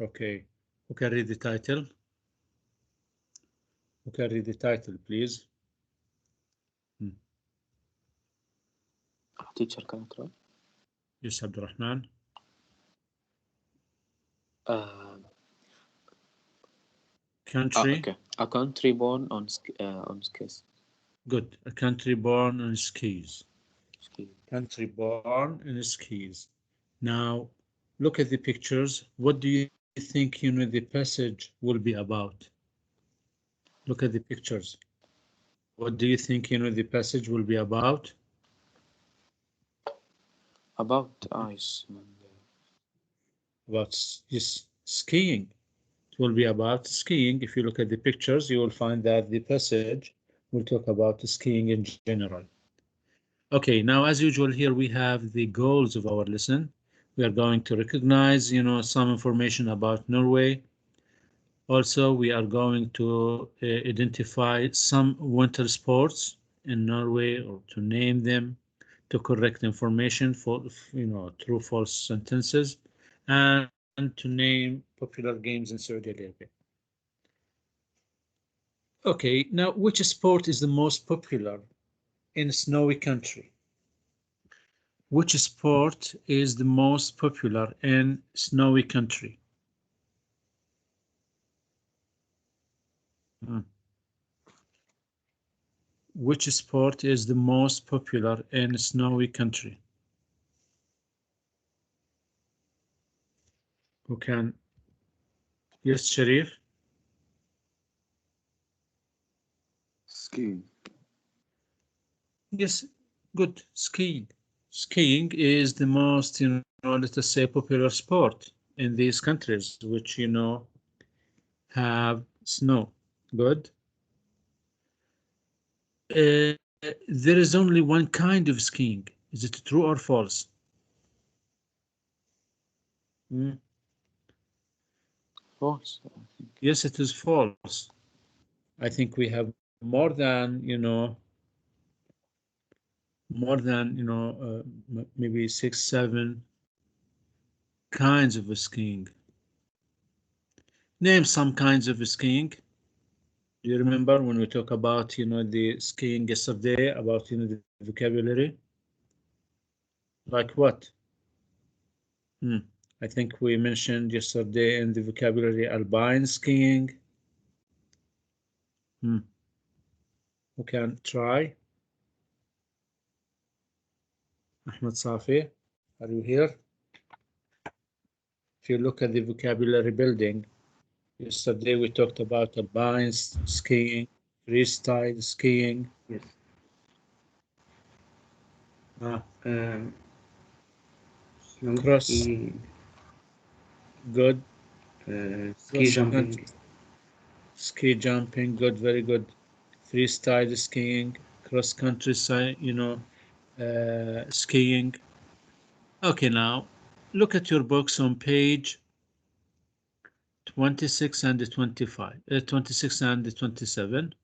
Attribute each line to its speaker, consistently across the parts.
Speaker 1: Okay, who can read the title? Who can read the title, please?
Speaker 2: Teacher, can I try?
Speaker 1: Yes, Abdurrahman.
Speaker 2: Uh,
Speaker 1: Country.
Speaker 2: okay. A country born on skis.
Speaker 1: Good. A country born on skis.
Speaker 2: Ski.
Speaker 1: Country born in skis. Now, look at the pictures. What do you think, the passage will be about? Look at the pictures. What do you think, the passage will be about?
Speaker 2: About ice. And,
Speaker 1: About, yes, skiing. It will be about skiing. If you look at the pictures, you will find that the passage will talk about skiing in general. Okay, now as usual, here we have the goals of our lesson. We are going to recognize, some information about Norway. Also, we are going to identify some winter sports in Norway, or to name them, to correct information for, true false sentences, and to name popular games in Saudi Arabia. Okay, now which sport is the most popular in snowy country? Which sport is the most popular in snowy country? Hmm. Which sport is the most popular in snowy country? Who can? Yes, Sharif?
Speaker 3: Skiing.
Speaker 1: Yes, good. Skiing. Skiing is the most, let us say, popular sport in these countries, which, have snow. Good. There is only one kind of skiing. Is it true or false? Hmm.
Speaker 2: false.
Speaker 1: Yes, it is false. I think we have more than, maybe 6, 7 kinds of skiing. Name some kinds of skiing. Do you remember when we talk about, the skiing yesterday, about, the vocabulary? Like what? Hmm. I think we mentioned yesterday in the vocabulary alpine skiing. Hmm. Who can try? Ahmed Safi, are you here? If you look at the vocabulary building, yesterday we talked about alpine skiing, freestyle skiing.
Speaker 3: Yes.
Speaker 1: Ah,
Speaker 3: Snow
Speaker 1: cross,
Speaker 3: skiing,
Speaker 1: good.
Speaker 3: ski
Speaker 1: Cross
Speaker 3: jumping.
Speaker 1: country, ski jumping, good, very good. Freestyle skiing, cross country, skiing. Okay, now look at your books on page 26 and 25, 26 and 27.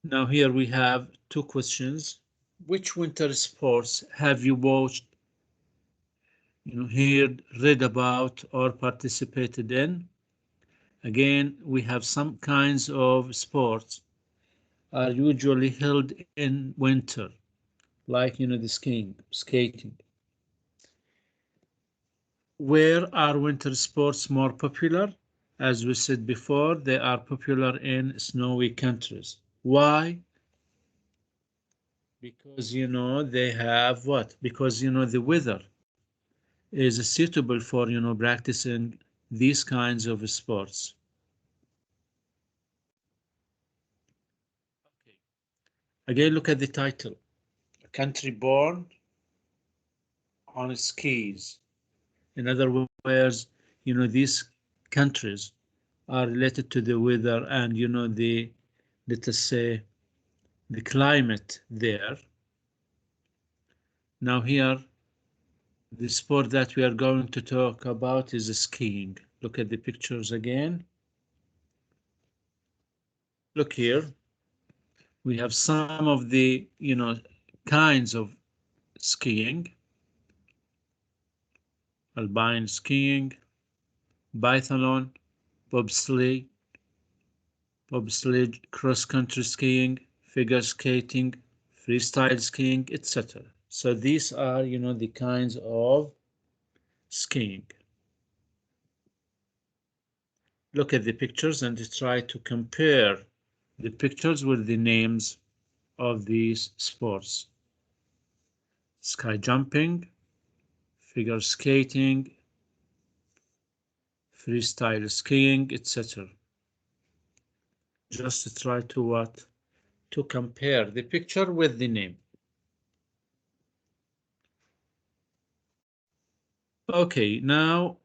Speaker 1: Now here we have two questions. Which winter sports have you watched, heard, read about, or participated in? Again, we have some kinds of sports are usually held in winter, like, the skiing, skating. Where are winter sports more popular? As we said before, they are popular in snowy countries. Why? Because, they have what? Because, the weather is suitable for, practicing these kinds of sports. Okay. Again, look at the title. A country born on skis. In other words, these countries are related to the weather and, let us say, the climate there. Now here, the sport that we are going to talk about is skiing. Look at the pictures again. Look here. We have some of the, kinds of skiing. alpine skiing, biathlon, bobsleigh, cross-country skiing, figure skating, freestyle skiing, etc. So these are, you know, the kinds of skiing. Look at the pictures and try to compare the pictures with the names of these sports. Sky jumping, figure skating, freestyle skiing, etc. Just to try to what? To compare the picture with the name. Okay, now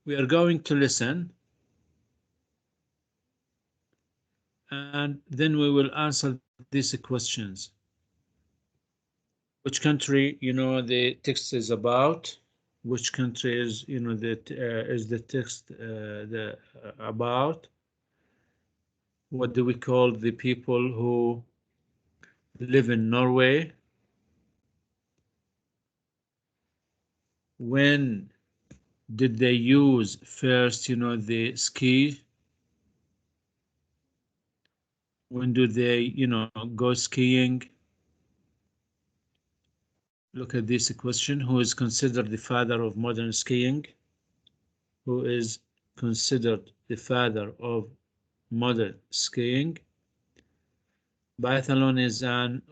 Speaker 1: we are going to listen and then we will answer these questions. Which country, you know, the text is about? Which country is, you know, that is the text about? What do we call the people who live in Norway? When did they use first, you know, the ski? When do they, you know, go skiing? Look at this question. Who is considered the father of modern skiing? Who is considered the father of modern skiing? Biathlon is an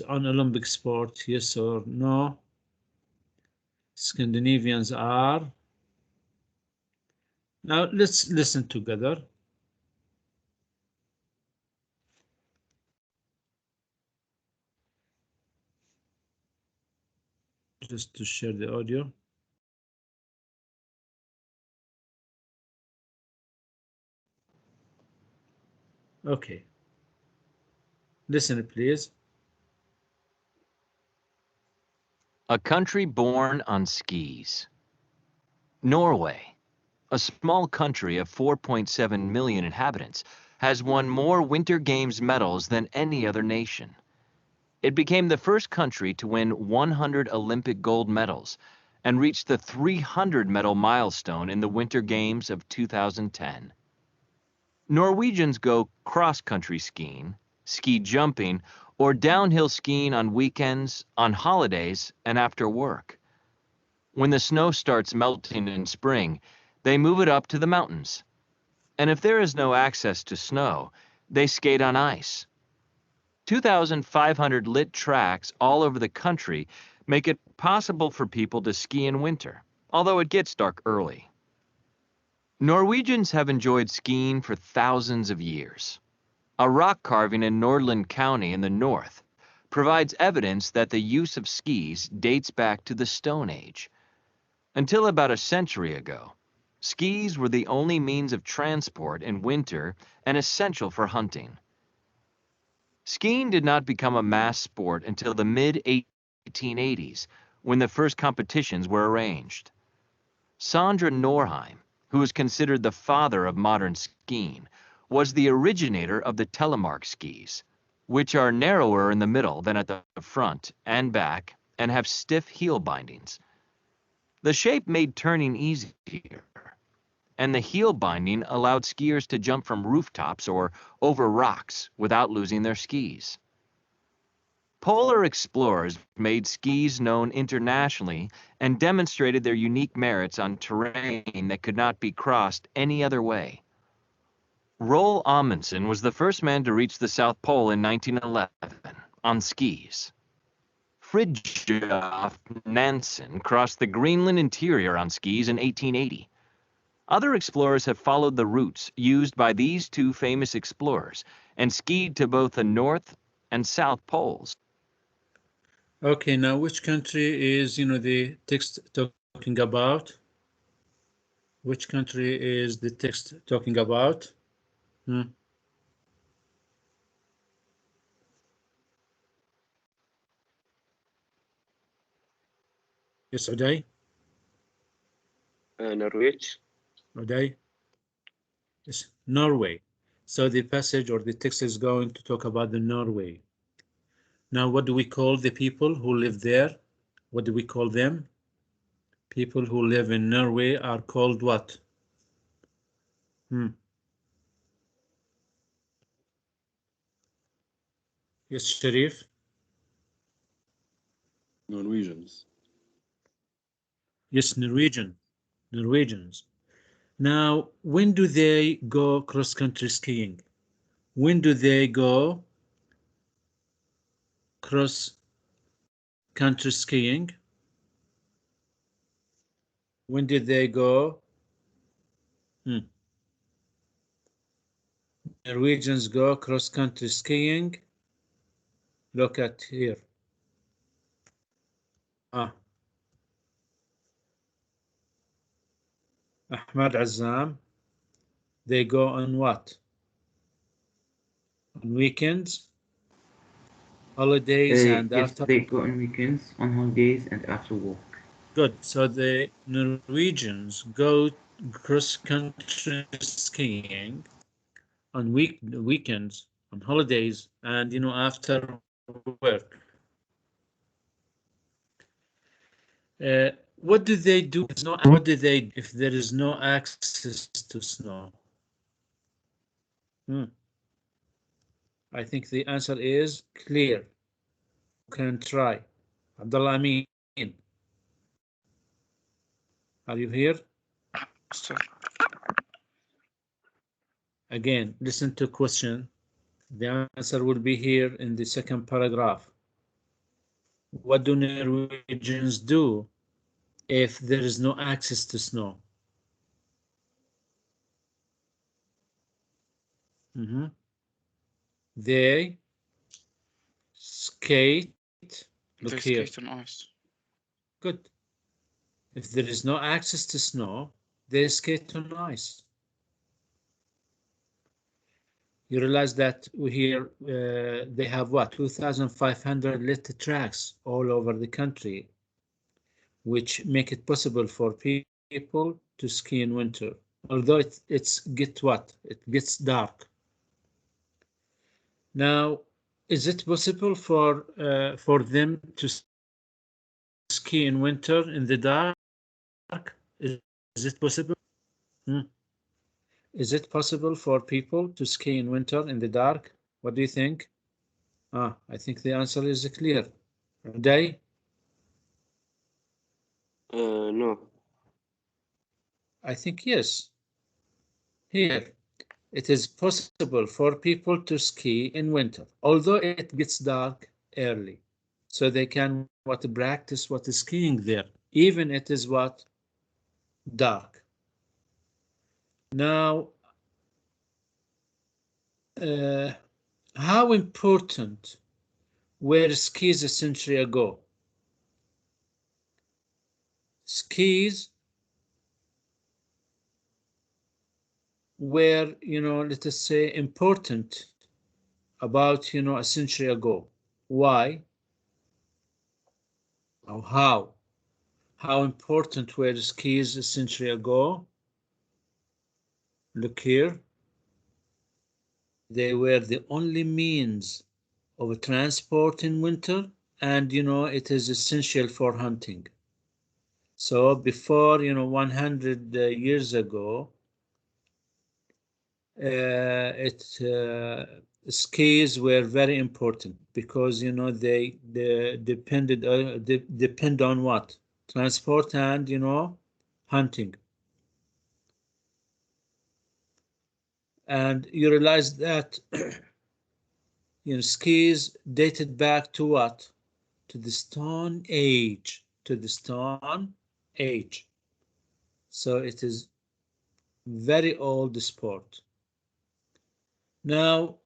Speaker 1: Olympic sport, yes or no? Scandinavians are. Now let's listen together. Just to share the audio. Okay. Listen, please.
Speaker 4: A country born on skis. Norway, a small country of 4.7 million inhabitants, has won more Winter Games medals than any other nation. It became the first country to win 100 Olympic gold medals and reached the 300 medal milestone in the Winter Games of 2010. Norwegians go cross-country skiing, ski jumping, or downhill skiing on weekends, on holidays, and after work. When the snow starts melting in spring, they move it up to the mountains. And if there is no access to snow, they skate on ice. 2,500 lit tracks all over the country make it possible for people to ski in winter, although it gets dark early. Norwegians have enjoyed skiing for thousands of years. A rock carving in Nordland County in the north provides evidence that the use of skis dates back to the Stone Age. Until about a century ago, skis were the only means of transport in winter and essential for hunting. Skiing did not become a mass sport until the mid-1880s, when the first competitions were arranged. Sondre Norheim, who is considered the father of modern skiing, was the originator of the telemark skis, which are narrower in the middle than at the front and back and have stiff heel bindings. The shape made turning easier, and the heel binding allowed skiers to jump from rooftops or over rocks without losing their skis. Polar explorers made skis known internationally and demonstrated their unique merits on terrain that could not be crossed any other way. Roald Amundsen was the first man to reach the South Pole in 1911 on skis. Fridtjof Nansen crossed the Greenland interior on skis in 1880. Other explorers have followed the routes used by these two famous explorers and skied to both the North and South Poles.
Speaker 1: Okay, now which country is, you know, the text talking about? Which country is the text talking about? Yes, Uday?
Speaker 3: Norwich.
Speaker 1: Uday? Yes, Norway. So the passage or the text is going to talk about the Norway. Now, what do we call the people who live there? What do we call them? People who live in Norway are called what? Yes, Sharif?
Speaker 3: Norwegians.
Speaker 1: Yes, Norwegians. Now, when do they go cross-country skiing? When do they go cross-country skiing? When did they go? Norwegians go cross-country skiing. Look at here. Ahmad Azam. They go on what? On weekends, holidays, and
Speaker 3: Yes,
Speaker 1: after.
Speaker 3: they go on weekends, on holidays, and after work.
Speaker 1: Good. So the Norwegians go cross-country skiing on weekends, on holidays, and after work. What do they do? What do they if there is no access to snow? I think the answer is clear. You can try. Abdullah Amin, are you here?
Speaker 2: Sir.
Speaker 1: Again, listen to question. The answer will be here in the second paragraph. What do Norwegians do if there is no access to snow? They skate. Look
Speaker 5: They
Speaker 1: here.
Speaker 5: skate on ice.
Speaker 1: Good. If there is no access to snow, they skate on ice. You realize that here they have what, 2,500 lit tracks all over the country, which make it possible for people to ski in winter. Although it gets dark. Now, is it possible for them to ski in winter in the dark? Is it possible? Is it possible for people to ski in winter in the dark? What do you think? I think the answer is clear. Day?
Speaker 6: No.
Speaker 1: I think yes. Here, it is possible for people to ski in winter, although it gets dark early. So they can practice skiing there, even it is dark. Now, how important were skis a century ago? Skis were, let us say, important about, a century ago. Why? Or how? How important were skis a century ago? Look here. They were the only means of transport in winter, and it is essential for hunting. So before 100 years ago, skis were very important because they depend on what? Transport and hunting. And you realize that skis dated back to what? To the Stone Age. To the Stone Age. So it is very old sport. Now,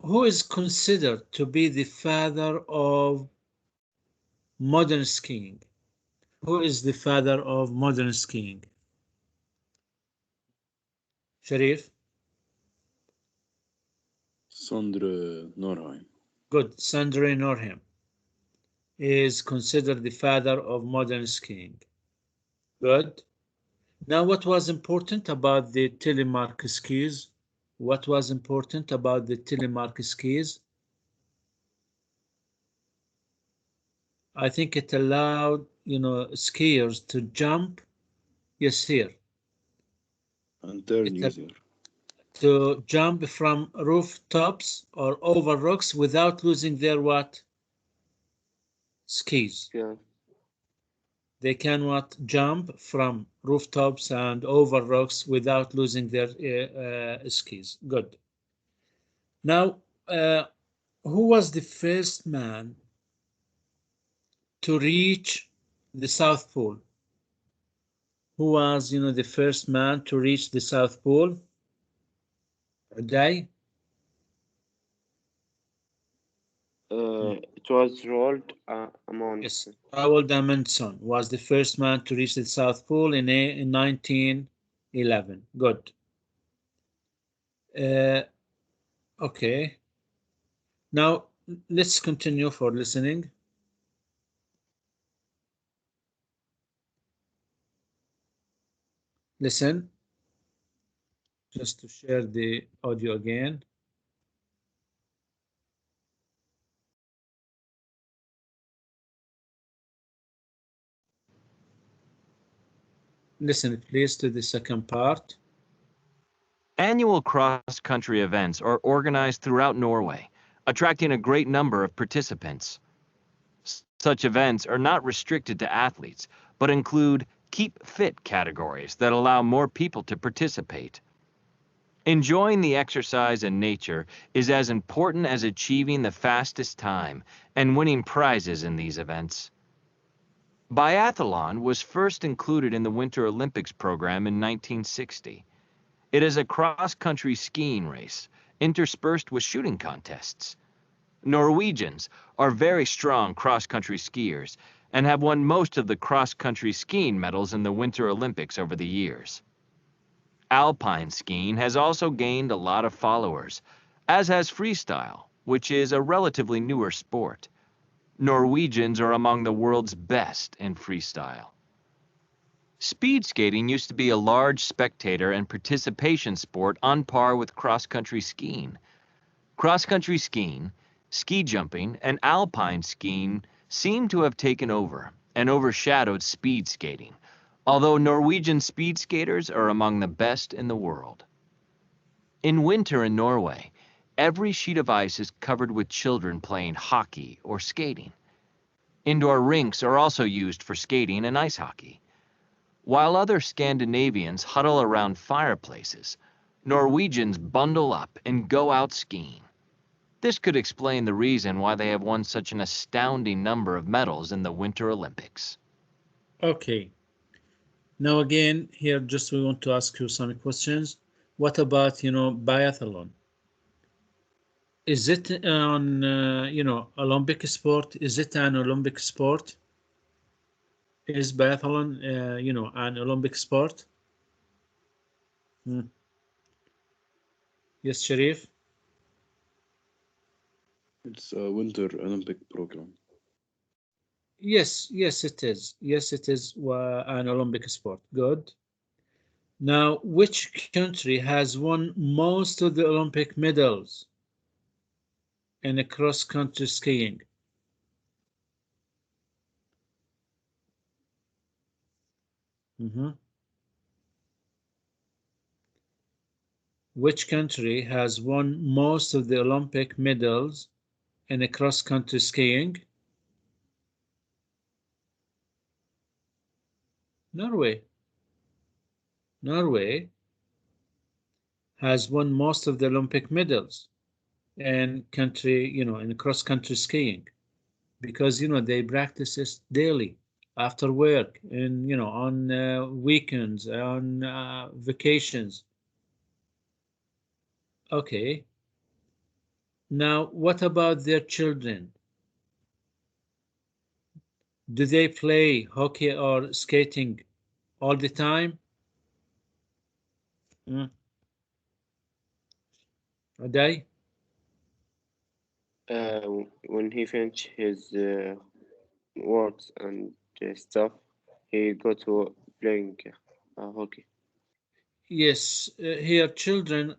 Speaker 1: who is considered to be the father of modern skiing? Who is the father of modern skiing? Sharif?
Speaker 3: Sondre Norheim.
Speaker 1: Good. Sondre Norheim is considered the father of modern skiing. Good. Now, what was important about the telemark skis? What was important about the telemark skis? I think it allowed, you know, skiers to jump. Yes, here.
Speaker 3: And turn
Speaker 1: It's a-
Speaker 3: easier.
Speaker 1: To jump from rooftops or over rocks without losing their what? Skis.
Speaker 2: Yeah.
Speaker 1: They can what? Jump from rooftops and over rocks without losing their skis. Good. Now, who was the first man to reach the South Pole? Who was, you know, the first man to reach the South Pole? Uday?
Speaker 2: It was Roald
Speaker 1: Yes,
Speaker 2: Amundsen.
Speaker 1: Roald Amundsen was the first man to reach the South Pole in 1911. Good. Okay. Now, let's continue for listening. Listen, just to share the audio again. Listen, please, to the second part.
Speaker 4: Annual cross-country events are organized throughout Norway, attracting a great number of participants. Such events are not restricted to athletes, but include keep fit categories that allow more people to participate. Enjoying the exercise and nature is as important as achieving the fastest time and winning prizes in these events. Biathlon was first included in the Winter Olympics program in 1960. It is a cross-country skiing race, interspersed with shooting contests. Norwegians are very strong cross-country skiers and have won most of the cross-country skiing medals in the Winter Olympics over the years. Alpine skiing has also gained a lot of followers, as has freestyle, which is a relatively newer sport. Norwegians are among the world's best in freestyle. Speed skating used to be a large spectator and participation sport on par with cross-country skiing. Cross-country skiing, ski jumping, and alpine skiing seem to have taken over and overshadowed speed skating, although Norwegian speed skaters are among the best in the world. In winter in Norway, every sheet of ice is covered with children playing hockey or skating. Indoor rinks are also used for skating and ice hockey. While other Scandinavians huddle around fireplaces, Norwegians bundle up and go out skiing. This could explain the reason why they have won such an astounding number of medals in the Winter Olympics.
Speaker 1: Okay. Now again, here just we want to ask you some questions. What about, you know, biathlon? Is it on, you know, Olympic sport? Is it an Olympic sport? Is biathlon, you know, an Olympic sport? Yes, Sharif?
Speaker 3: It's a Winter Olympic program.
Speaker 1: Yes, yes, it is. Yes, it is an Olympic sport. Good. Now, which country has won most of the Olympic medals in cross-country skiing? Which country has won most of the Olympic medals in cross-country skiing? Norway. Norway has won most of the Olympic medals in country, you know, in cross-country skiing, because, you know, they practice it daily after work and, you know, on weekends, on vacations. Okay. Now, what about their children? Do they play hockey or skating all the time? Uday?
Speaker 2: When he finished his works and stuff, he go to playing hockey.
Speaker 1: Yes, here children,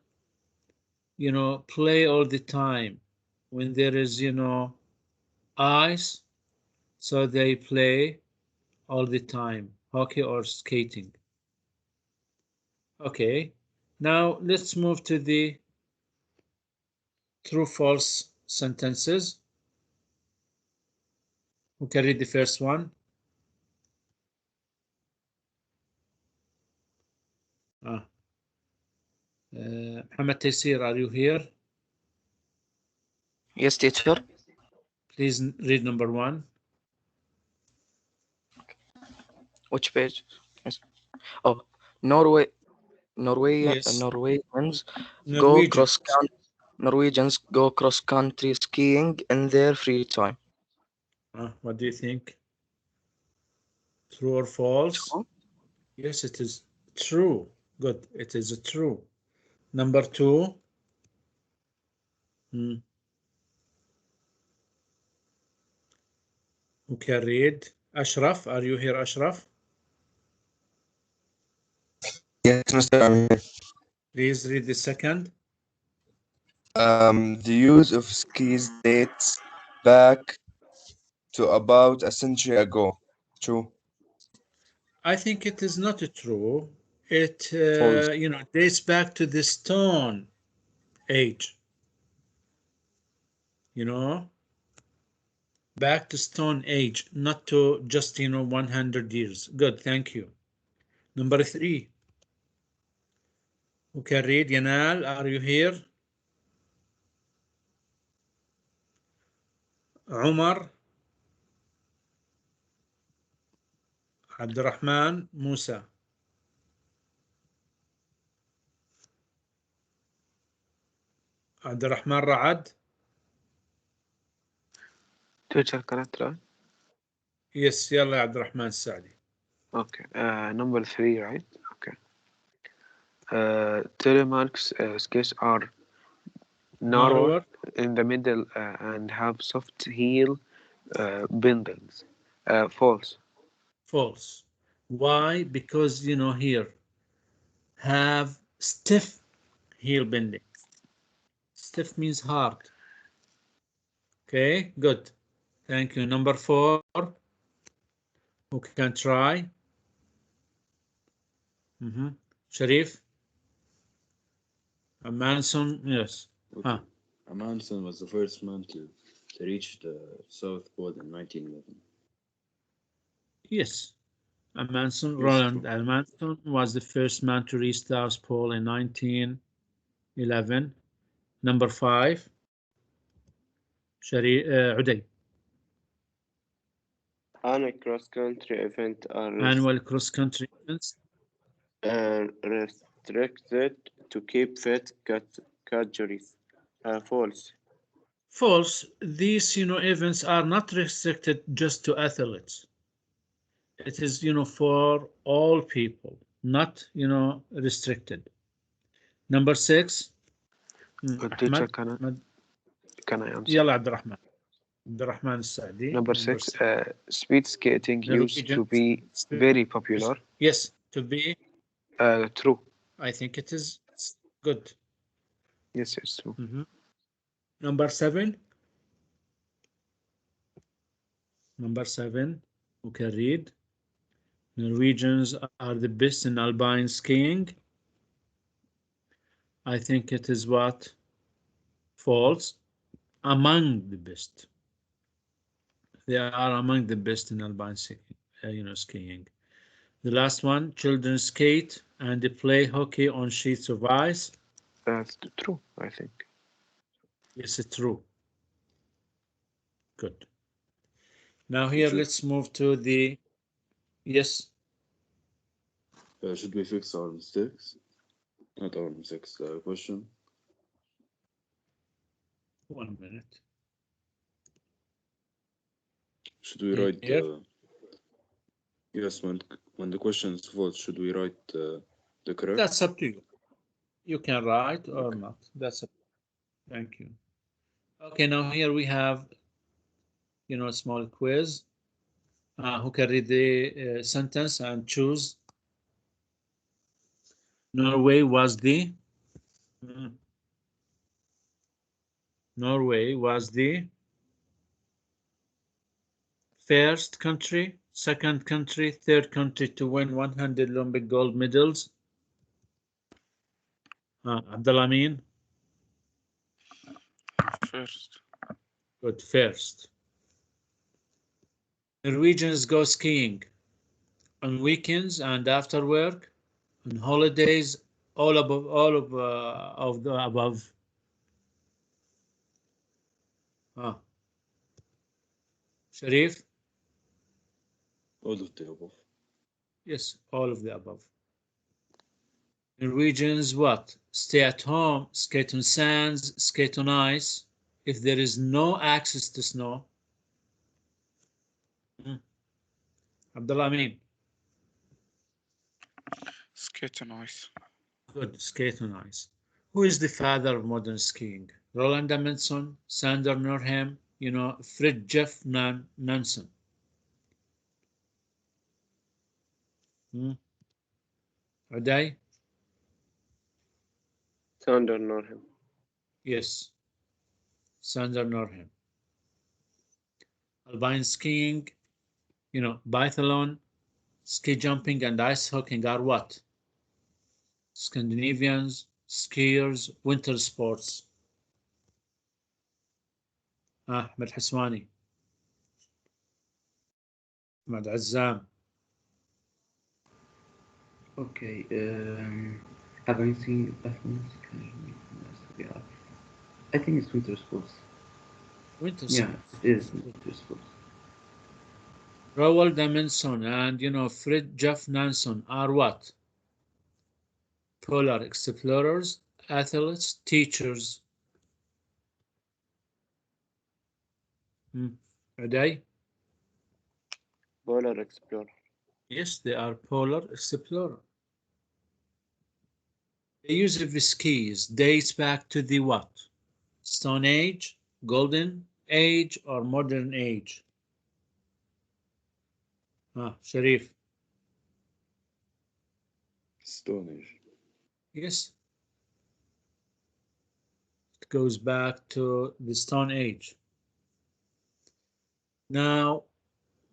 Speaker 1: you know, play all the time. When there is, you know, ice, so they play all the time, hockey or skating. Okay, now let's move to the true-false sentences. Who can read the first one? Muhammad Taysir, are you here?
Speaker 5: Yes, teacher.
Speaker 1: Please read number 1.
Speaker 5: Which page? Yes. Oh, Norway.
Speaker 1: Yes.
Speaker 5: Norwegians go
Speaker 1: Norwegian.
Speaker 5: cross country. Norwegians go cross country skiing in their free time.
Speaker 1: What do you think? True or false?
Speaker 5: True.
Speaker 1: Yes, it is true. Good. It is true. Number 2. Who can read? Ashraf, are you here, Ashraf?
Speaker 6: Yes, Mr. I'm here.
Speaker 1: Please read the second.
Speaker 6: The use of skis dates back to about a century ago. True.
Speaker 1: I think it is not true. It
Speaker 6: False.
Speaker 1: dates back to the Stone Age. Back to Stone Age, not to just 100 years. Good, thank you. Number 3. Who can read? Yanal, are you here? Umar, Abdurrahman, Musa. Abdurrahman Ra'ad.
Speaker 7: Teacher, can I try?
Speaker 1: Yes, يلا يا عبد الرحمن السعدي.
Speaker 7: Okay. Number 3, right? Okay. Telemark's skis are narrow in the middle and have soft heel bindings. False.
Speaker 1: False. Why? Because here have stiff heel bending. Stiff means hard. Okay, good. Thank you. Number 4. Who can try? Sharif? Amundsen, yes.
Speaker 3: Okay. Amundsen was the first man to reach the South Pole in 1911.
Speaker 1: Yes. Roland Amundsen was the first man to reach the South Pole in 1911. Number 5. Uday.
Speaker 2: Annual cross-country events are
Speaker 1: Annual cross-country events
Speaker 2: restricted to keep fit categories. False.
Speaker 1: False. These events are not restricted just to athletes. It is for all people, not restricted. Number 6.
Speaker 7: Teacher, can I answer?
Speaker 1: يلا عبد الرحمن السعدي.
Speaker 7: Number 6. Speed skating used to be very popular.
Speaker 1: Yes, to be
Speaker 7: true.
Speaker 1: I think it is good.
Speaker 7: Yes, it's true.
Speaker 1: Number 7. Number 7. Who can read? Norwegians are the best in alpine skiing. I think it is what? False. Among the best. They are among the best in alpine skiing. The last one, children skate and they play hockey on sheets of ice.
Speaker 7: That's true, I think.
Speaker 1: Yes, it's true. Good. Now here, let's move to the, yes.
Speaker 3: Should we fix our mistakes? Not our mistakes, question.
Speaker 1: 1 minute.
Speaker 3: Should we write, yes, when the question is false, should we write the correct?
Speaker 1: That's up to you. You can write or not. That's up. Thank you. Okay, now here we have, a small quiz. Who can read the sentence and choose? Norway was the first country, second country, third country to win 100 Olympic gold medals? Abdullah Amin?
Speaker 3: First.
Speaker 1: Good, first. Norwegians go skiing on weekends and after work, on holidays, all of the above. Sharif?
Speaker 3: All of the above.
Speaker 1: Yes, all of the above. Norwegians what? Stay at home, skate on sands, skate on ice, if there is no access to snow. Abdullah Amin.
Speaker 3: Skate on ice.
Speaker 1: Good, skate on ice. Who is the father of modern skiing? Roland Amundsen, Sander Norheim, Fridtjof Nansen. Uday?
Speaker 2: Sander Norheim.
Speaker 1: Yes, Sander Norheim. Alpine skiing, biathlon, ski jumping, and ice hockey are what? Scandinavians, skiers, winter sports. Ahmed Haswani. Ahmed Azzam.
Speaker 8: Okay, have I seen Batman's? I think it's winter sports.
Speaker 1: Winter
Speaker 8: Yeah,
Speaker 1: sports.
Speaker 8: it is winter sports.
Speaker 1: Roald Amundsen and Fridtjof Nansen are what? Polar explorers, athletes, teachers. Are they?
Speaker 2: Polar explorer.
Speaker 1: Yes, they are polar explorer. The use of the skis dates back to the what? Stone Age, Golden Age, or Modern Age? Sharif.
Speaker 3: Stone Age.
Speaker 1: Yes. It goes back to the Stone Age. Now,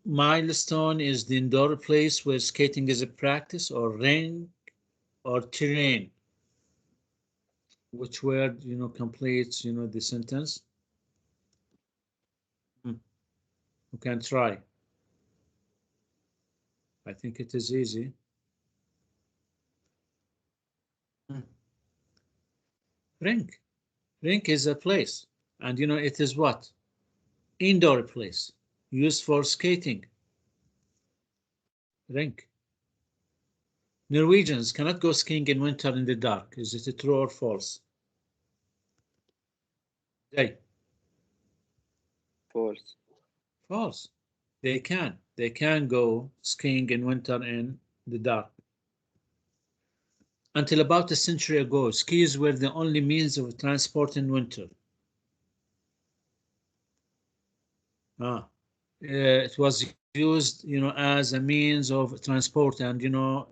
Speaker 1: milestone is the indoor place where skating is a practice, or rink, or terrain. Which word, completes, the sentence? You can try. I think it is easy. Rink. Rink is a place. And, it is what? Indoor place. Used for skating. Rink. Norwegians cannot go skiing in winter in the dark. Is it true or false? Hey.
Speaker 2: False.
Speaker 1: False. They can. They can go skiing in winter in the dark. Until about a century ago, skis were the only means of transport in winter. It was used, as a means of transport, and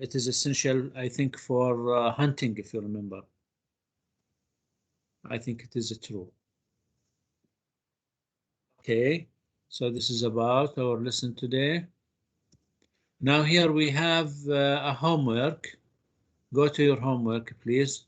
Speaker 1: it is essential, I think, for hunting, if you remember. I think it is true. Okay, so this is about our lesson today. Now here we have a homework. Go to your homework, please.